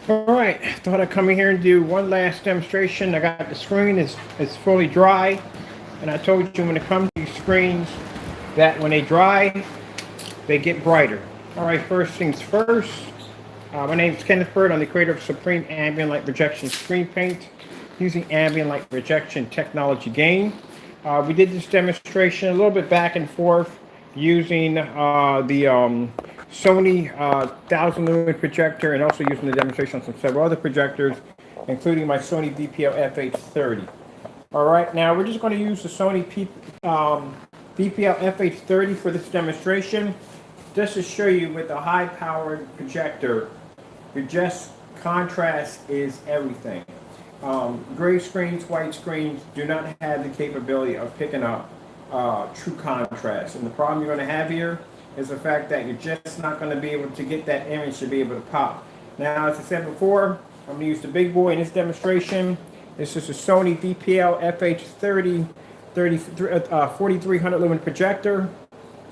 All right, thought I'd come in here and do one last demonstration. I got the screen is fully dry, and I told you when it comes to these screens that when they dry, they get brighter. All right, first things first. My name is Kenneth Bird. I'm the creator of Supreme Ambient Light Projection Screen Paint using ambient light projection technology gain. We did this demonstration a little bit back and forth using the Sony 1000 lumen projector and also using the demonstration on some several other projectors, including my Sony DPL FH30. All right, now we're just going to use the Sony DPL FH30 for this demonstration, just to show you with a high-powered projector, just contrast is everything. Gray screens, white screens do not have the capability of picking up true contrast. And the problem you're going to have here is the fact that you're just not going to be able to get that image to be able to pop. Now, as I said before, I'm going to use the big boy in this demonstration. This is a Sony DPL FH30 4300 lumen projector.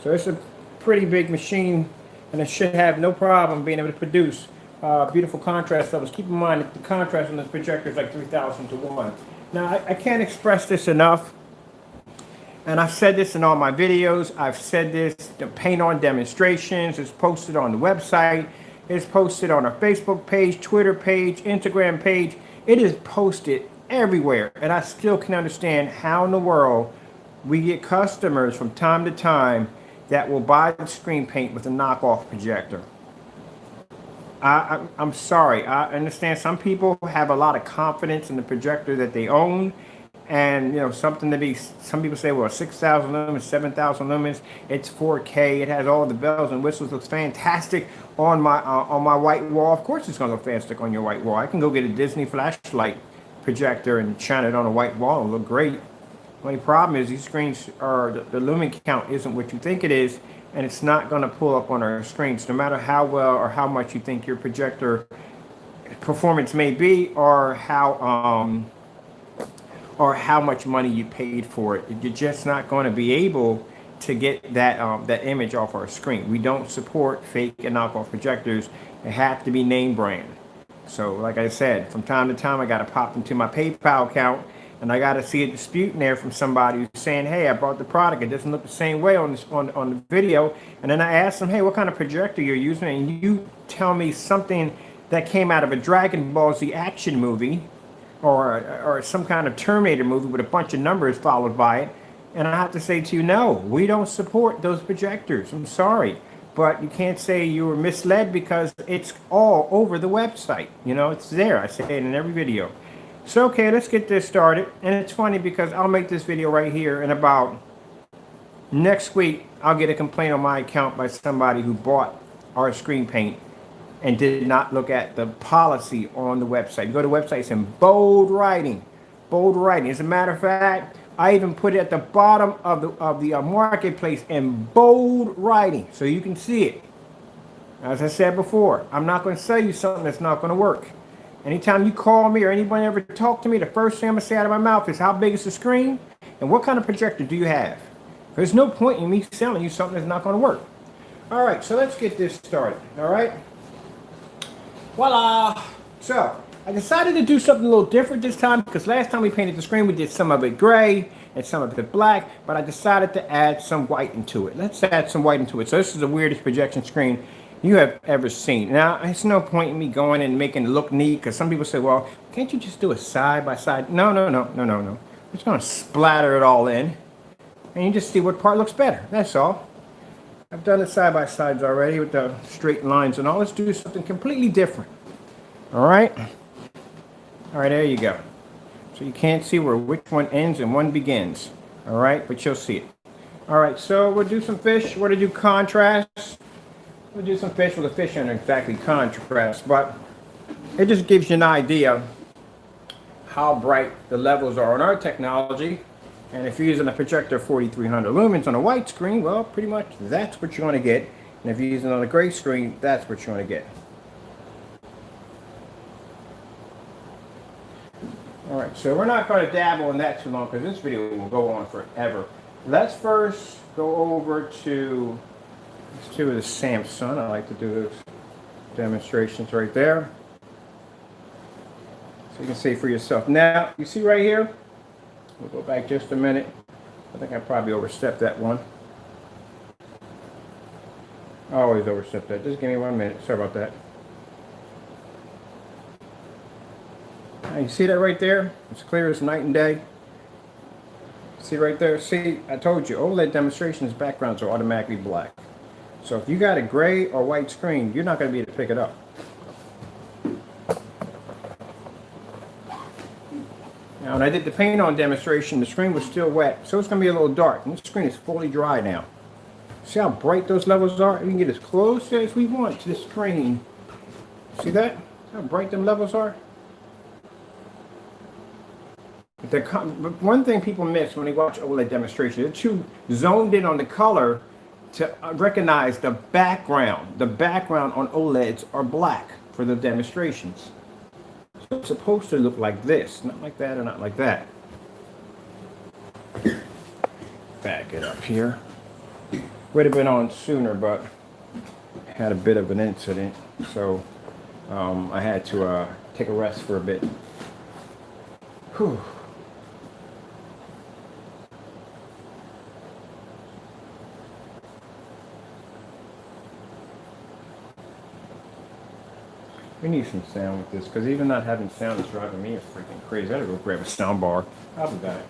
So it's a pretty big machine, and it should have no problem being able to produce beautiful contrast levels. Keep in mind that the contrast on this projector is like 3,000 to 1. Now, I can't express this enough, and I've said this in all my videos. I've said this, the paint on demonstrations is posted on the website. It's posted on our Facebook page, Twitter page, Instagram page. It is posted everywhere, and I still can understand how in the world we get customers from time to time that will buy the screen paint with a knockoff projector. I'm sorry. I understand some people have a lot of confidence in the projector that they own, and you know something to be. Some people say, well, 6,000 lumens, 7,000 lumens, it's 4K, it has all the bells and whistles, looks fantastic on my white wall. Of course, it's gonna look fantastic on your white wall. I can go get a Disney flashlight projector and shine it on a white wall and look great. The only problem is these screens are the lumen count isn't what you think it is, and it's not going to pull up on our screens, no matter how well or how much you think your projector performance may be, or how much money you paid for it. You're just not going to be able to get that that image off our screen. We don't support fake and knockoff projectors. They have to be name brand. So, like I said, from time to time, I got to pop into my PayPal account, and I got to see a dispute in there from somebody who's saying, hey, I bought the product. It doesn't look the same way on the video. And then I ask them, hey, what kind of projector you're using? And you tell me something that came out of a Dragon Ball Z action movie or some kind of Terminator movie with a bunch of numbers followed by it. And I have to say to you, no, we don't support those projectors. I'm sorry. But you can't say you were misled because it's all over the website. You know, it's there. I say it in every video. So, okay, let's get this started. And it's funny because I'll make this video right here, and about next week, I'll get a complaint on my account by somebody who bought our screen paint and did not look at the policy on the website. You go to the website, it's in bold writing. Bold writing. As a matter of fact, I even put it at the bottom of the marketplace in bold writing so you can see it. As I said before, I'm not going to sell you something that's not going to work. Anytime you call me or anybody ever talk to me, the first thing I'm going to say out of my mouth is how big is the screen and what kind of projector do you have? There's no point in me selling you something that's not going to work. All right, so let's get this started. All right. Voila. So I decided to do something a little different this time because last time we painted the screen, we did some of it gray and some of it black, but I decided to add some white into it. Let's add some white into it. So this is the weirdest projection screen you have ever seen. Now, there's no point in me going and making it look neat because some people say, well, can't you just do a side by side? No. I'm just going to splatter it all in and you just see what part looks better. That's all. I've done the side by sides already with the straight lines and all. Let's do something completely different. All right. All right, there you go. So you can't see where which one ends and one begins. All right, but you'll see it. All right, so we'll do some fish. We're going to do contrast. We'll do some fish with the fish aren't exactly contrast, but it just gives you an idea how bright the levels are on our technology. And if you're using a projector 4300 lumens on a white screen, well, pretty much that's what you're going to get. And if you're using it on a gray screen, that's what you're going to get. All right, so we're not going to dabble in that too long because this video will go on forever. Let's first go over to the Samsung. I like to do those demonstrations right there. So you can see for yourself. Now, you see right here? We'll go back just a minute. I think I probably overstepped that one. I always overstep that. Just give me 1 minute. Sorry about that. Now, you see that right there? It's clear as night and day. See right there? See, I told you, OLED demonstrations backgrounds are automatically black. So if you got a gray or white screen, you're not going to be able to pick it up. Now, when I did the paint on demonstration, the screen was still wet, so it's going to be a little dark. And the screen is fully dry now. See how bright those levels are? We can get as close as we want to the screen. See that? See how bright them levels are? One thing people miss when they watch OLED demonstration, they're too zoned in on the color to recognize the background. The background on OLEDs are black for the demonstrations. So it's supposed to look like this, not like that or not like that. Back it up here. Would have been on sooner, but had a bit of an incident, so I had to take a rest for a bit. Whew. We need some sound with this, because even not having sound is driving me freaking crazy. I gotta go grab a sound bar. I'll be back.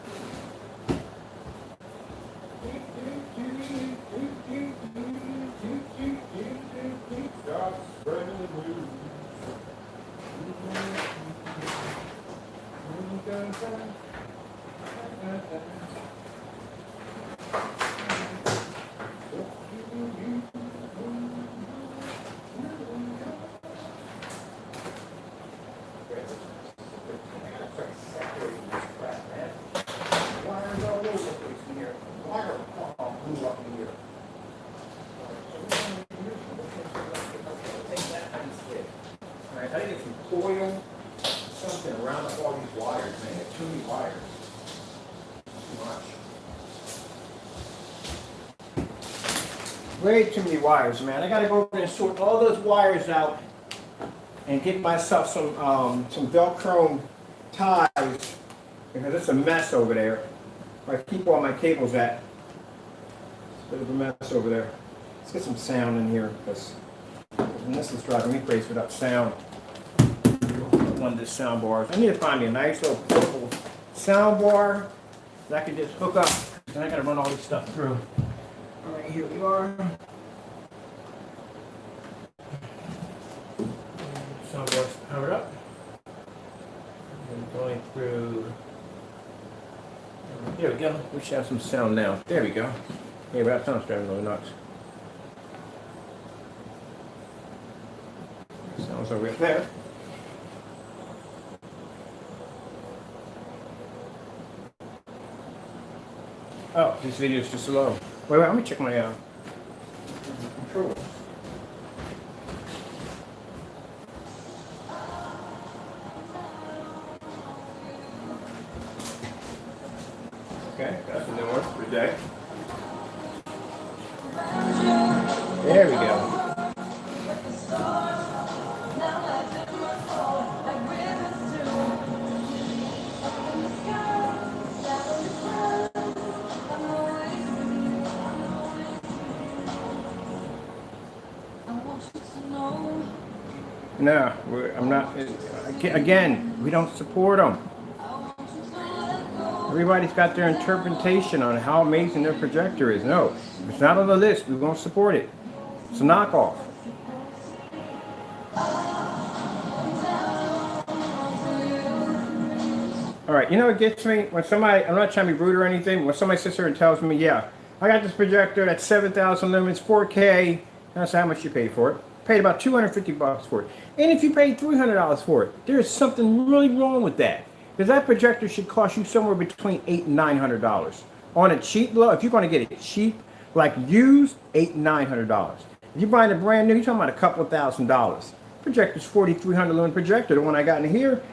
Way too many wires, man. I gotta go over and sort all those wires out and get myself some Velcro ties, because it's a mess over there. I keep all my cables at. It's a bit of a mess over there. Let's get some sound in here, because this is driving me crazy without sound. One of the sound bars. I need to find me a nice little portable sound bar that I can just hook up. Then I gotta run all this stuff through. All right, here we are. Soundbar's powered up. And going through. Here we go. We should have some sound now. There we go. Yeah, that sounds driving really nuts. Sounds over there. Oh, this video is just slow. Wait, let me check my controls. Okay, that's a new one for today. There we go. No, I'm not. Again, we don't support them. Everybody's got their interpretation on how amazing their projector is. No, if it's not on the list, we won't support it. It's a knockoff. All right, you know what gets me? When somebody, I'm not trying to be rude or anything, when somebody sits here and tells me, yeah, I got this projector that's 7,000 lumens, 4K, that's how much you paid for it. Paid about $250 for it. And if you paid $300 for it, there's something really wrong with that. Because that projector should cost you somewhere between $800 and $900. On a cheap, if you're going to get it cheap, like used, $800 and $900. If you're buying a brand new, you're talking about a couple of $1,000s. Projector's 4,300 lumen projector. The one I got in here,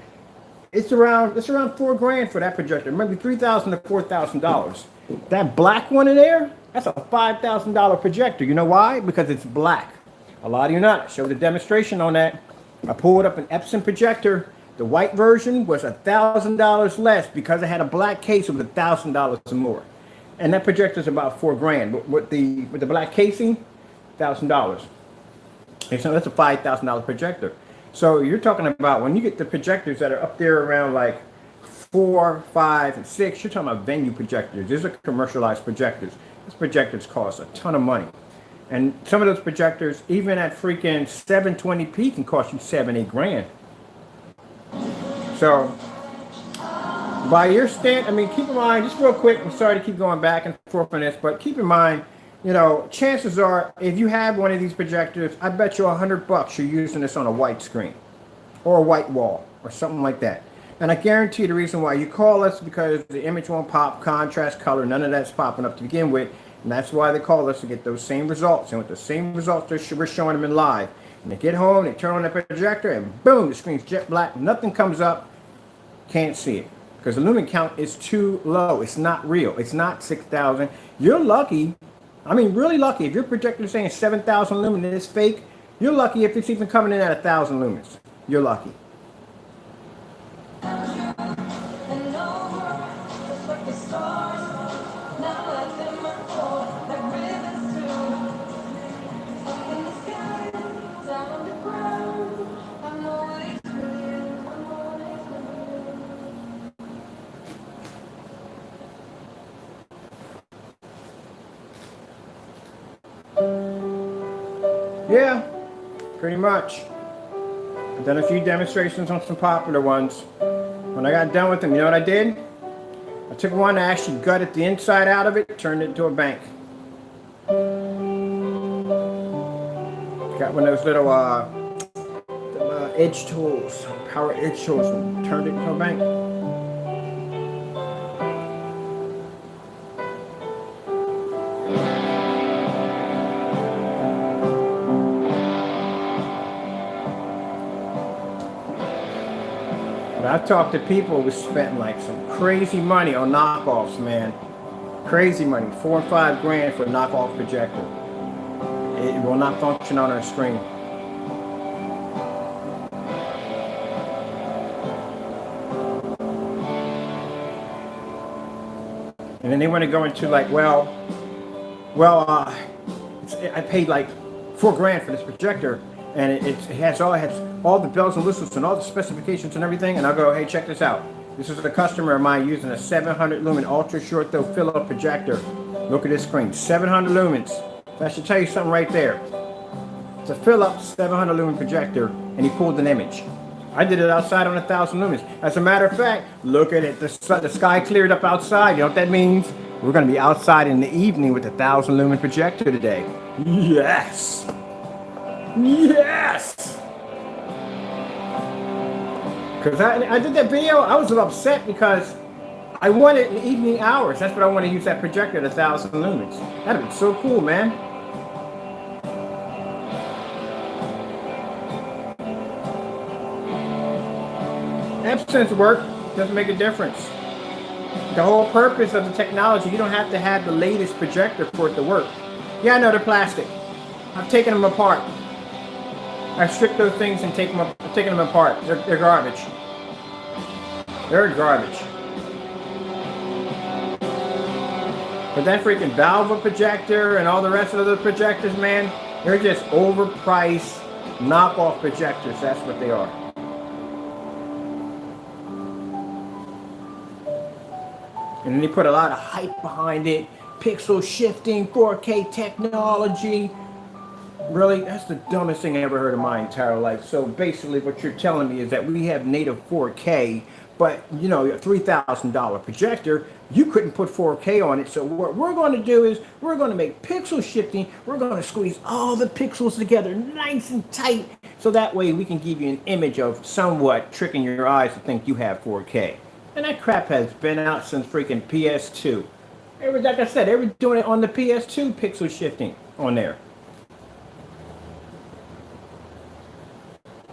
it's around $4,000 for that projector. Maybe $3,000 to $4,000. That black one in there, that's a $5,000 projector. You know why? Because it's black. A lot of you not. I showed a demonstration on that. I pulled up an Epson projector The white version was $1,000 less because it had a black case. It was $1,000 more, and that projector is about $4,000. But with the black casing, $1,000. So that's a $5,000 projector. So you're talking about when you get the projectors that are up there around like 4, 5, and 6. You're talking about venue projectors. These are commercialized projectors. These projectors cost a ton of money. And some of those projectors, even at freaking 720p, can cost you $7-8 grand. So, by your stand, I mean, keep in mind, just real quick, I'm sorry to keep going back and forth on this, but keep in mind, you know, chances are, if you have one of these projectors, I bet you $100 you're using this on a white screen or a white wall or something like that. And I guarantee the reason why you call us because the image won't pop, contrast, color, none of that's popping up to begin with. And that's why they call us to get those same results. And with the same results, we're showing them in live. And they get home, they turn on the projector, and boom, the screen's jet black. Nothing comes up. Can't see it. Because the lumen count is too low. It's not real. It's not 6,000. You're lucky. I mean, really lucky. If your projector is saying 7,000 lumens and it's fake, you're lucky if it's even coming in at 1,000 lumens. You're lucky. Yeah, pretty much. I've done a few demonstrations on some popular ones. When I got done with them, you know what I did? I took one, I actually gutted the inside out of it, turned it into a bank. Got one of those little edge tools, power edge tools, and turned it into a bank. I've talked to people who spent like some crazy money on knockoffs, man. Crazy money, 4 and 5 grand for a knockoff projector. It will not function on our screen. And then they want to go into like, I paid like 4 grand for this projector. And it has all the bells and whistles and all the specifications and everything. And I'll go, hey, check this out. This is a customer of mine using a 700 lumen ultra short throw fill-up projector. Look at this screen, 700 lumens. That should tell you something right there. It's a fill-up 700 lumen projector, and he pulled an image. I did it outside on 1,000 lumens. As a matter of fact, look at it. The sky cleared up outside. You know what that means? We're going to be outside in the evening with a 1,000 lumen projector today. Yes. Yes! Because I did that video, I was upset because I wanted in the evening hours. That's what I want to use that projector at 1,000 lumens. That'd be so cool, man. Absence work doesn't make a difference. The whole purpose of the technology, you don't have to have the latest projector for it to work. Yeah, I know they're plastic. I've taken them apart. I stripped those things and taken them apart. They're garbage. They're garbage. But that freaking VAVA projector and all the rest of the projectors, man, they're just overpriced knockoff projectors. That's what they are. And then they put a lot of hype behind it. Pixel shifting, 4K technology. Really, that's the dumbest thing I ever heard in my entire life. So basically what you're telling me is that we have native 4K, but you know, a $3,000 projector, you couldn't put 4K on it. So what we're going to do is we're going to make pixel shifting. We're going to squeeze all the pixels together nice and tight. So that way we can give you an image of somewhat tricking your eyes to think you have 4K. And that crap has been out since freaking PS2. Like I said, they were doing it on the PS2, pixel shifting on there.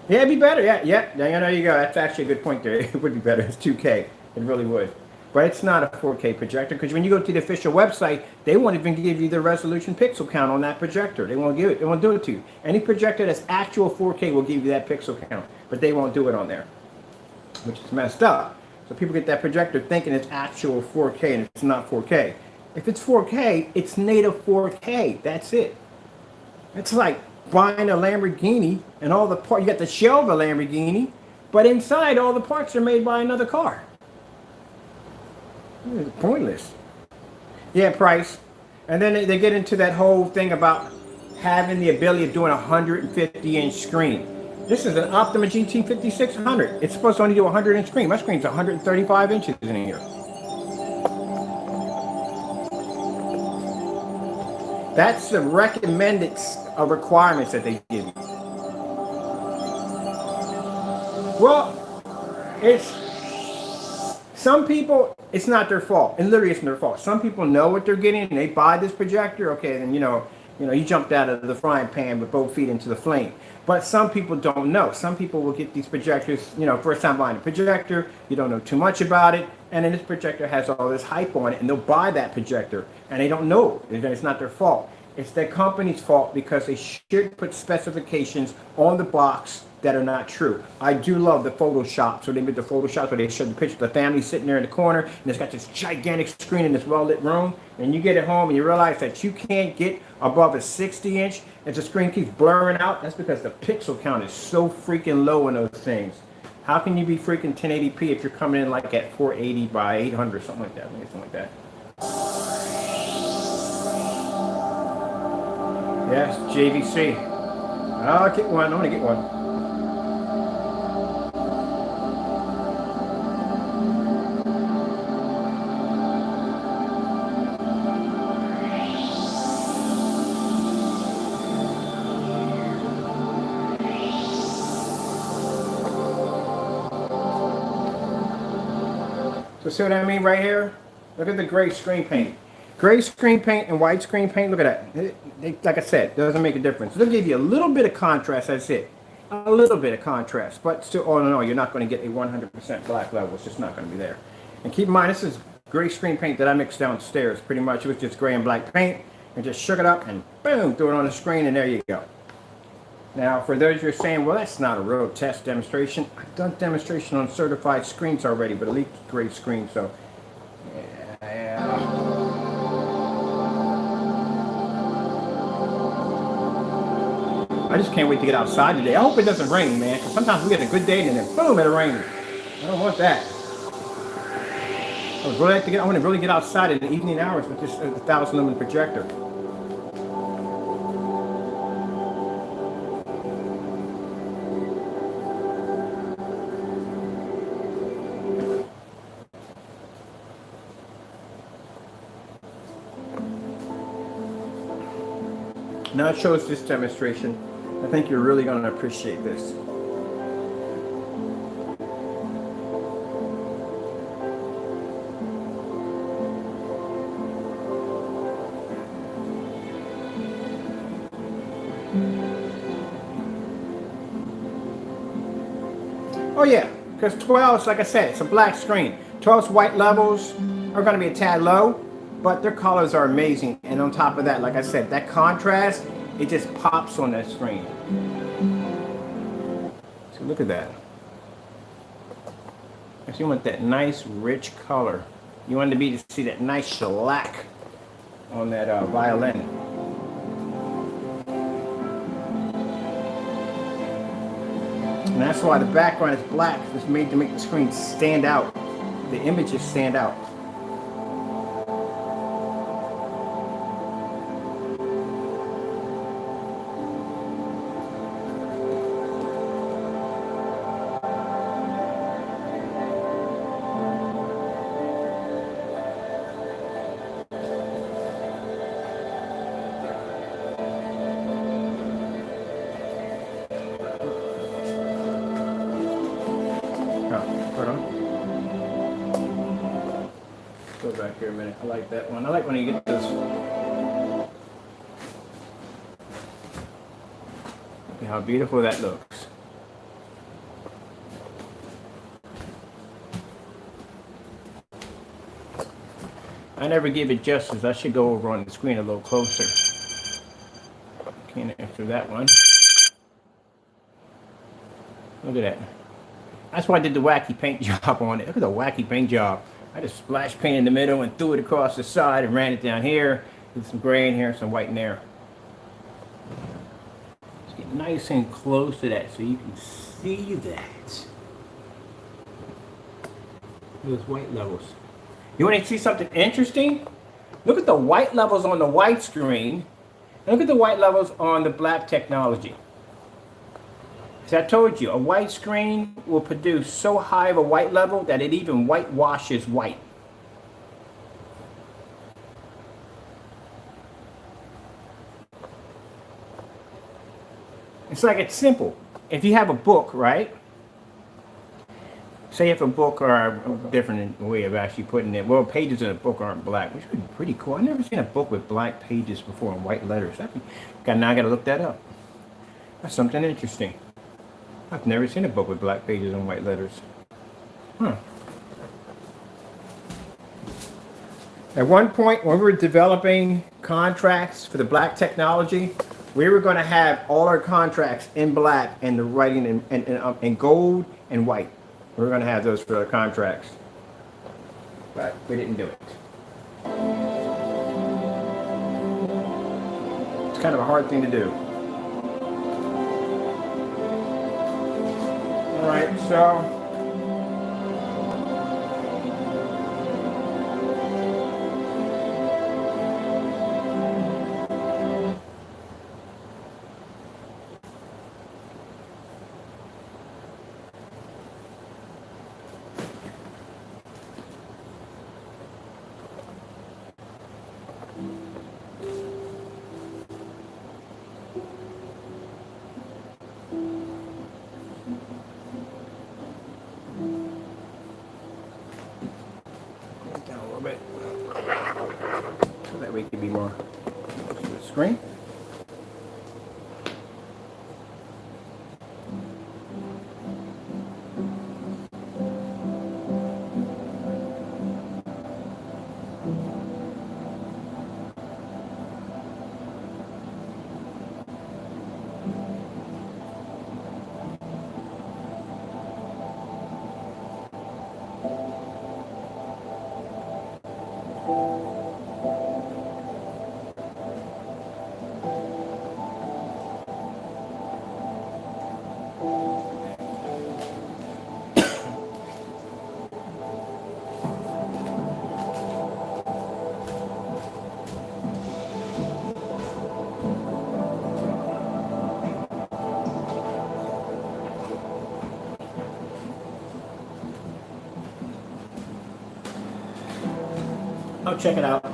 Yeah, it'd be better. Yeah, there you go. That's actually a good point there. It would be better. It's 2K. It really would. But it's not a 4K projector because when you go to the official website, they won't even give you the resolution pixel count on that projector. They won't give it. They won't do it to you. Any projector that's actual 4K will give you that pixel count, but they won't do it on there. which is messed up. So people get that projector thinking it's actual 4K, and it's not 4K. If it's 4K, it's native 4K. That's it. It's like buying a Lamborghini and all the parts, you got the shell of a Lamborghini, but inside all the parts are made by another car. It's pointless. Yeah, price. And then they get into that whole thing about having the ability of doing a 150-inch screen. This is an Optima GT 5600. It's supposed to only do a 100-inch screen. My screen's 135 inches in here. That's the recommended requirements that they give you. Well, it's some people, it's not their fault. It literally isn't their fault. Some people know what they're getting and they buy this projector. Okay, then you jumped out of the frying pan with both feet into the flame. But some people don't know. Some people will get these projectors, first time buying a projector, you don't know too much about it, and then this projector has all this hype on it, and they'll buy that projector, and they don't know. It's not their fault. It's their company's fault because they should put specifications on the box that are not true. I do love the Photoshop. So they made the Photoshop where they showed the picture of the family sitting there in the corner, and it's got this gigantic screen in this well-lit room, and you get it home and you realize that you can't get above a 60-inch, and the screen keeps blurring out. That's because the pixel count is so freaking low in those things. How can you be freaking 1080p if you're coming in like at 480 by 800, something like that, maybe something like that. Yes, JVC. I'll get one. I'm gonna get one. So see what I mean right here? Look at the gray screen paint. Gray screen paint and white screen paint, look at that. Like I said, it doesn't make a difference. They'll give you a little bit of contrast, that's it. A little bit of contrast, but still, all in all, you're not going to get a 100% black level. It's just not going to be there. And keep in mind, this is gray screen paint that I mixed downstairs. Pretty much, it was just gray and black paint, and just shook it up and boom, threw it on the screen, and there you go. Now, for those you're saying, well, that's not a real test demonstration. I've done demonstration on certified screens already, but at least gray screen, so yeah. I just can't wait to get outside today. I hope it doesn't rain, man, because sometimes we get a good day and then boom, it'll rain. I don't want that. I want to really get outside in the evening hours with this 1,000 lumen projector. Now it shows this demonstration. I think you're really going to appreciate this. Oh yeah, because 12's, like I said, it's a black screen. 12's white levels are going to be a tad low, but their colors are amazing. And on top of that, like I said, that contrast, it just pops on that screen. So look at that. If you want that nice rich color, you want to see that nice shellac on that violin. And that's why the background is black. It's made to make the screen stand out. The images stand out. Back here a minute. I like that one. I like when you get this. Look at how beautiful that looks. I never give it justice. I should go over on the screen a little closer. Can't answer that one. Look at that. That's why I did the wacky paint job on it. Look at the wacky paint job. I just splash paint in the middle and threw it across the side and ran it down here with some gray in here, some white in there. Let's get nice and close to that so you can see that. Those white levels. You want to see something interesting? Look at the white levels on the white screen. And look at the white levels on the black technology. As I told you, a white screen will produce so high of a white level that it even whitewashes white. It's like it's simple. If you have a book, right? Say if a book or a different way of actually putting it, well, pages in a book aren't black, which would be pretty cool. I've never seen a book with black pages before in white letters. Now I got to look that up. That's something interesting. I've never seen a book with black pages and white letters. At one point, when we were developing contracts for the black technology, we were going to have all our contracts in black and the writing in gold and white. We were going to have those for our contracts, but we didn't do it. It's kind of a hard thing to do. All right, so we could be more close to the screen. Oh, check it out.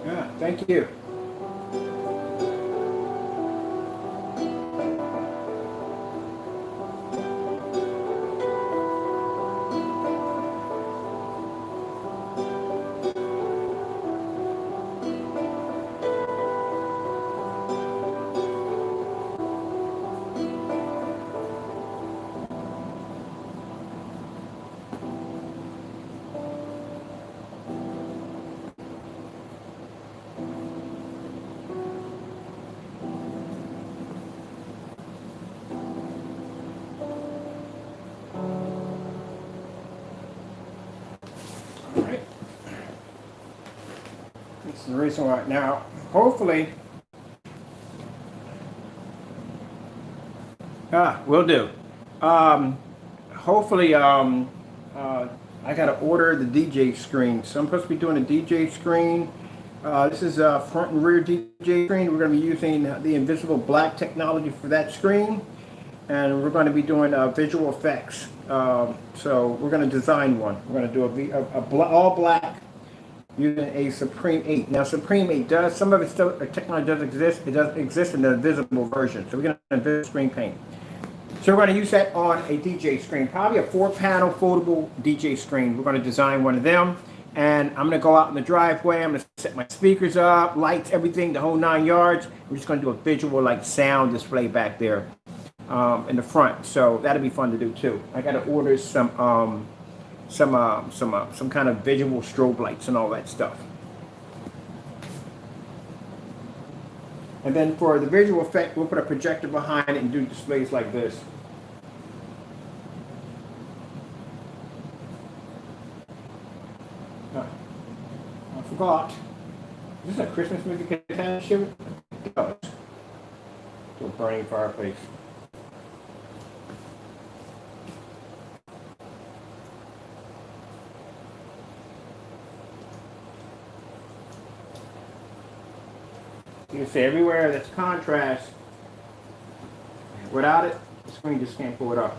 Yeah, thank you. All right. This is the reason why. Now, hopefully, will do. Hopefully, I gotta order the DJ screen. So I'm supposed to be doing a DJ screen. This is a front and rear DJ screen. We're gonna be using the invisible black technology for that screen. And we're going to be doing visual effects. So we're going to design one. We're going to do all black using a Supreme 8. Now Supreme 8 does, some of it still, technology does exist. It does exist in the invisible version. So we're going to invisible screen paint. So we're going to use that on a DJ screen, probably a 4-panel foldable DJ screen. We're going to design one of them. And I'm going to go out in the driveway. I'm going to set my speakers up, lights, everything, the whole 9 yards. We're just going to do a visual like sound display back there. In the front, so that'll be fun to do too. I got to order some kind of visual strobe lights and all that stuff. And then for the visual effect, we'll put a projector behind it and do displays like this. I forgot. Is this a Christmas movie? Can I show it? It does. To a burning fireplace. You can see everywhere that's contrast. Without it, the screen just can't pull it up.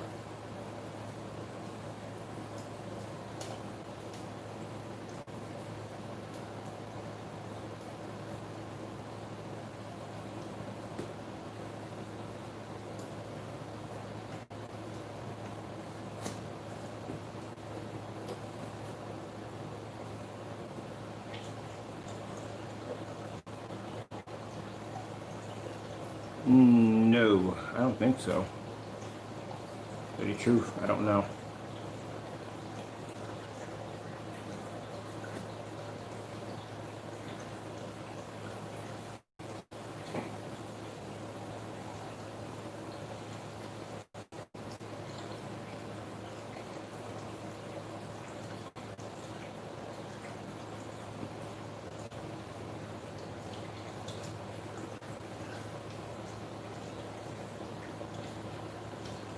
No, I don't think so. To tell you the truth, I don't know.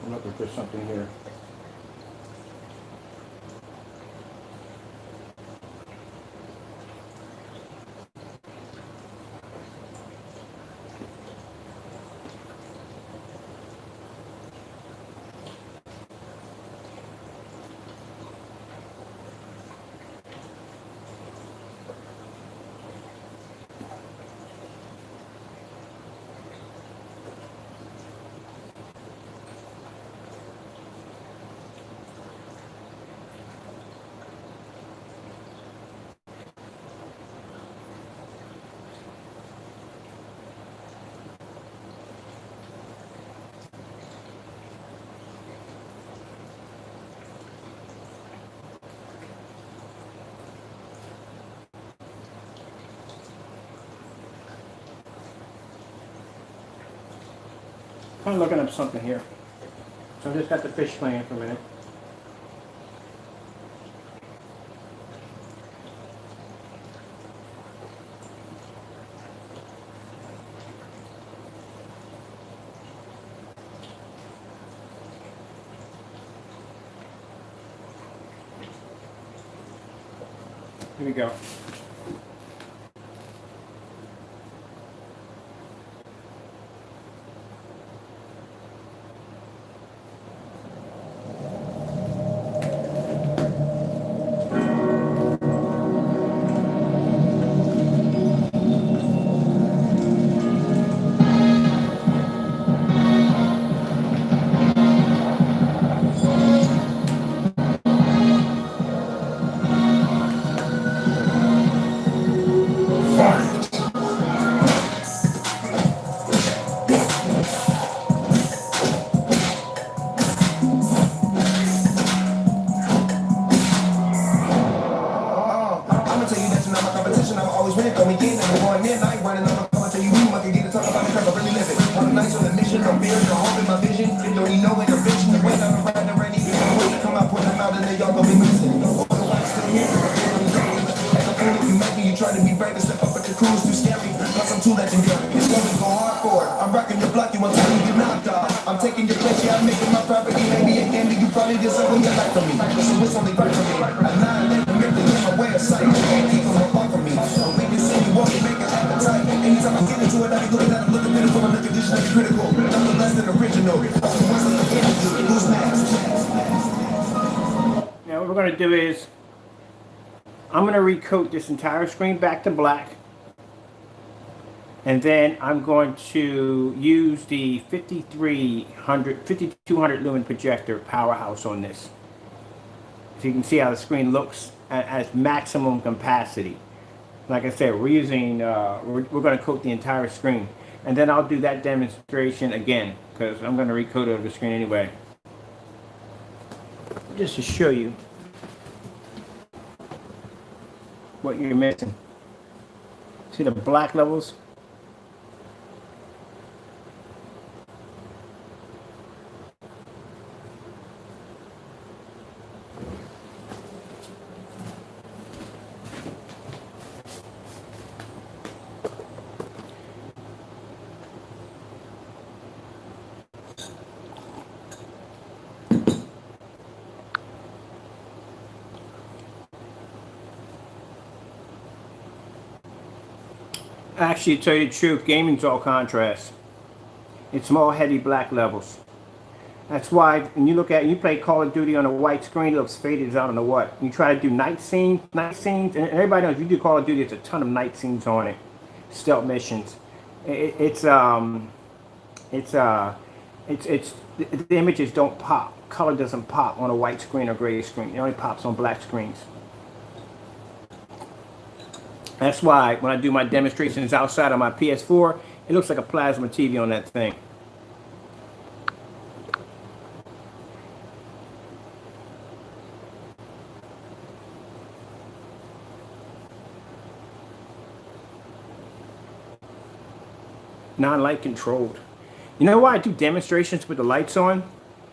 I'm looking for something here. I'm looking up something here. So I just got the fish playing for a minute. Here we go. always win, come again, and we're going midnight, running on my phone until you move, I can get to talk about the crap, I really live it. On the nights on the mission, no fear, no hope in my vision, don't need no intervention, the way I'm riding, I'm ready, come out, put them out, and then y'all gonna be missing. All the lights still here, like a fool if you make me, you try to be brave and step up, but your crew is too scary, plus I'm too legendary, it's gonna go hard for it, I'm rocking your block, you want to get knocked off, I'm taking your place, yeah, I'm making my property, maybe again, you probably deserve what you like from me, so it's only right for me, I'm not letting me in my way of sight, can't keep them apart from me, so we can see you walk and make it appetite, anytime I get into it, I be looking at it, looking pitiful, I'm looking conditionally critical, nothing less than original, who's next? Now what we're going to do is, I'm going to recoat this entire screen back to black. And then I'm going to use the 5200 lumen projector powerhouse on this. So you can see how the screen looks at maximum capacity. Like I said, we're using, we're going to coat the entire screen. And then I'll do that demonstration again, because I'm going to recoat over the screen anyway. Just to show you what you're missing. See the black levels? Actually, to tell you the truth, gaming's all contrast. It's more heavy black levels. That's why when you look at, you play Call of Duty on a white screen, it looks faded as I don't know what. You try to do night scenes, and everybody knows if you do Call of Duty, there's a ton of night scenes on it, stealth missions. The images don't pop. Color doesn't pop on a white screen or gray screen. It only pops on black screens. That's why when I do my demonstrations outside of my PS4, it looks like a plasma TV on that thing. Non-light controlled. You know why I do demonstrations with the lights on?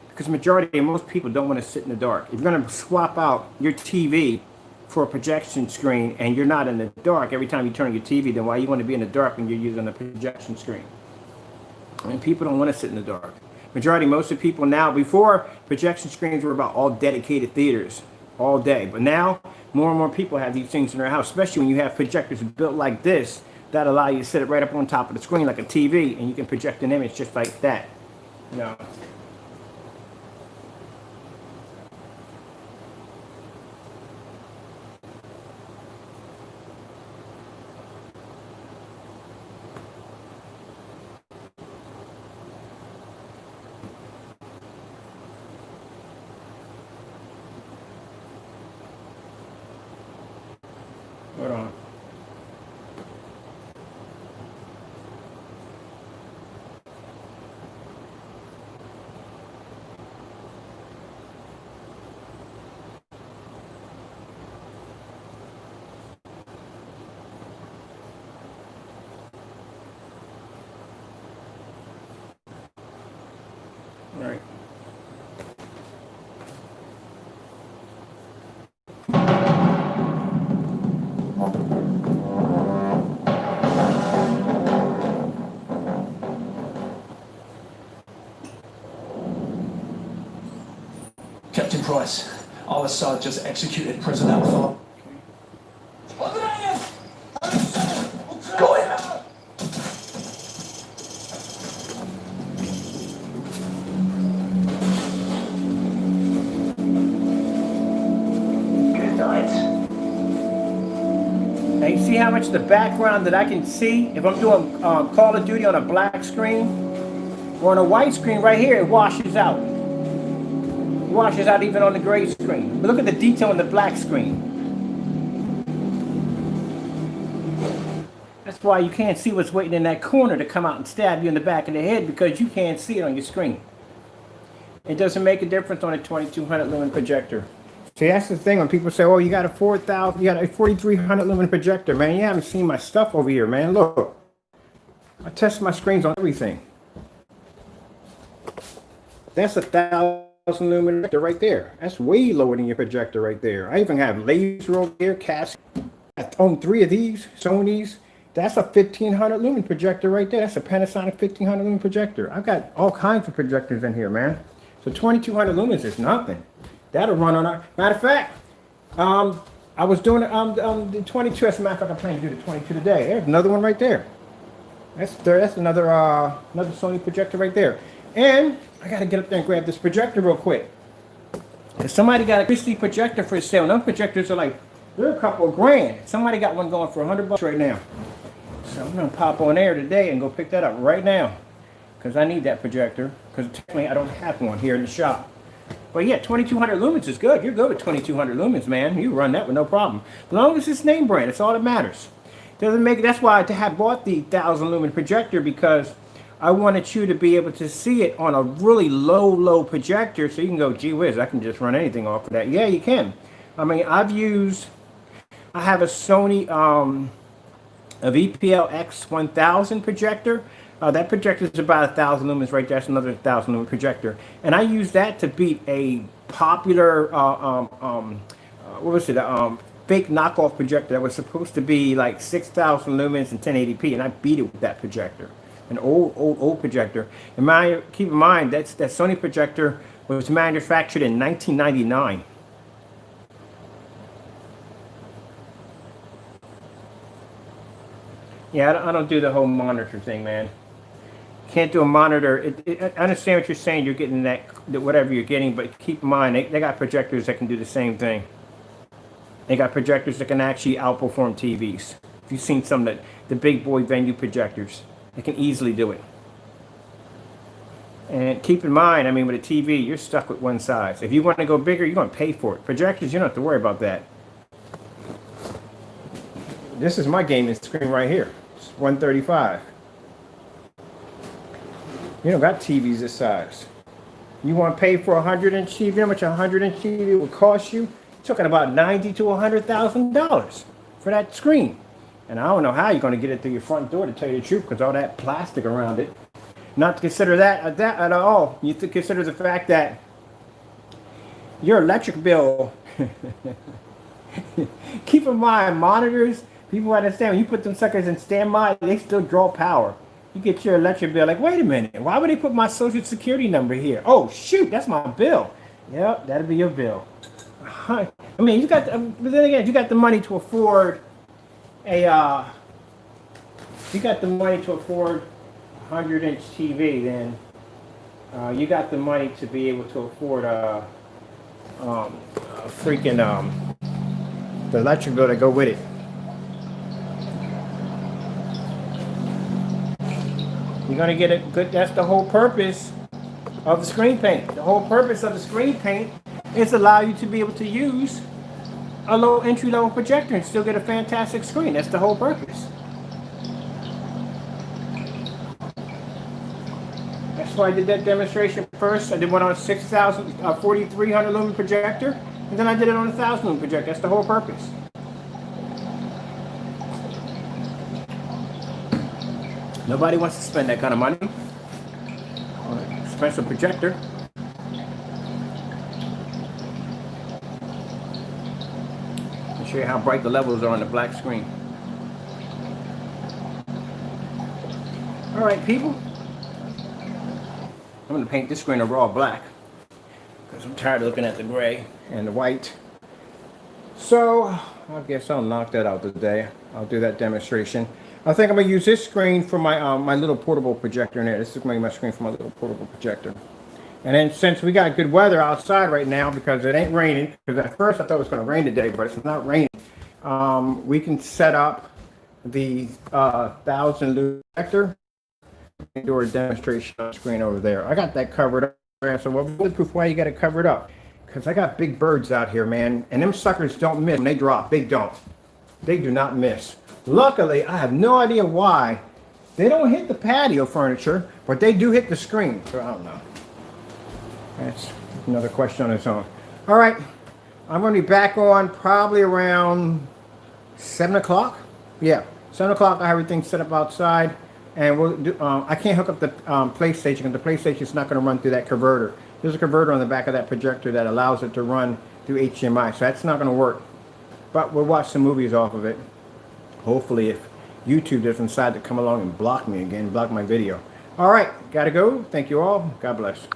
Because the majority of most people don't want to sit in the dark. If you're going to swap out your TV for a projection screen and you're not in the dark every time you turn on your TV, then why you want to be in the dark when you're using a projection screen? And people don't want to sit in the dark. Most of the people now, before projection screens were about all dedicated theaters all day, but now more and more people have these things in their house, especially when you have projectors built like this that allow you to sit it right up on top of the screen like a TV, and you can project an image just like that. You know. Hold on. All right. Captain Price, Al-Assad just executed President Alpha. Go ahead. Good night. Now you see how much of the background that I can see? If I'm doing Call of Duty on a black screen or on a white screen right here, it washes out. It washes out even on the gray screen. But look at the detail on the black screen. That's why you can't see what's waiting in that corner to come out and stab you in the back of the head, because you can't see it on your screen. It doesn't make a difference on a 2200 lumen projector. See, that's the thing when people say, "Oh, you got a 4,000, you got a 4,300 lumen projector, man." You haven't seen my stuff over here, man. Look, I test my screens on everything. That's 1,000 lumen projector right there. That's way lower than your projector right there. I even have laser over here, cast. I own 3 of these Sonys. That's a 1,500 lumen projector right there. That's a Panasonic 1,500 lumen projector. I've got all kinds of projectors in here, man. So 2,200 lumens is nothing. That'll run on our. Matter of fact, I was doing the 22. As a matter of fact, I'm planning to do the 22 today. There's another one right there. That's another Sony projector right there. And I gotta get up there and grab this projector real quick. If somebody got a Christie projector for sale, and those projectors are like, they're a couple of grand. Somebody got one going for $100 right now. So I'm gonna pop on there today and go pick that up right now, because I need that projector. Because technically I don't have one here in the shop. But yeah, 2,200 lumens is good. You're good with 2,200 lumens, man. You run that with no problem. As long as it's name brand, it's all that matters. Doesn't make. That's why I have bought the 1,000 lumen projector, because I wanted you to be able to see it on a really low projector, so you can go, gee whiz, I can just run anything off of that. Yeah, you can. I mean, I have a Sony a VPL X1000 projector. That projector is about 1,000 lumens right there. That's another 1,000 lumen projector, and I use that to beat a popular what was it? Fake knockoff projector that was supposed to be like 6,000 lumens and 1080p, and I beat it with that projector, an old projector. And keep in mind that Sony projector was manufactured in 1999. Yeah, I don't do the whole monitor thing, man. Can't do a monitor. I understand what you're saying. You're getting that whatever you're getting, but keep in mind they got projectors that can do the same thing. They got projectors that can actually outperform TVs. If you've seen some of the big boy venue projectors, they can easily do it. And keep in mind, I mean, with a TV, you're stuck with one size. If you want to go bigger, you're going to pay for it. Projectors, you don't have to worry about that. This is my gaming screen right here. It's 135. You don't got TVs this size. You want to pay for a 100-inch TV? You know how much a 100-inch TV will cost you? You're talking about $90,000 to $100,000 for that screen. And I don't know how you're going to get it through your front door, to tell you the truth, because all that plastic around it. Not to consider that at all. You have to consider the fact that your electric bill. Keep in mind, monitors. People understand when you put them suckers in standby, they still draw power. You get your electric bill, like, wait a minute, why would they put my social security number here? Oh shoot, that's my bill. Yep, that'll be your bill. I mean, but then again, you got the money to afford a 100-inch TV, then you got the money to be able to afford a freaking the electric bill to go with it. You're gonna get it good. That's the whole purpose of the screen paint. The whole purpose of the screen paint is allow you to be able to use a low entry-level projector and still get a fantastic screen. That's the whole purpose. That's why I did that demonstration first. I did one on 4,300 lumen projector, and then I did it on a 1,000 lumen projector. That's the whole purpose. Nobody wants to spend that kind of money on an expensive projector. I'll show you how bright the levels are on the black screen. All right, people. I'm going to paint this screen a raw black because I'm tired of looking at the gray and the white. So I guess I'll knock that out today. I'll do that demonstration. I think I'm going to use this screen for my my little portable projector in there. This is going to be my screen for my little portable projector. And then since we got good weather outside right now, because it ain't raining, because at first I thought it was going to rain today, but it's not raining, we can set up the 1,000 lumen projector and do a demonstration on the screen over there. I got that covered up. So well, bulletproof, why you got to cover it up? Because I got big birds out here, man. And them suckers don't miss when they drop. They don't. They do not miss. Luckily, I have no idea why. They don't hit the patio furniture, but they do hit the screen. So I don't know. That's another question on its own. All right. I'm going to be back on probably around 7 o'clock. Yeah, 7 o'clock. I have everything set up outside. And we'll do, I can't hook up the PlayStation, because the PlayStation is not going to run through that converter. There's a converter on the back of that projector that allows it to run through HDMI. So that's not going to work. But we'll watch some movies off of it. Hopefully, if YouTube doesn't decide to come along and block me again, block my video. All right, got to go. Thank you all. God bless.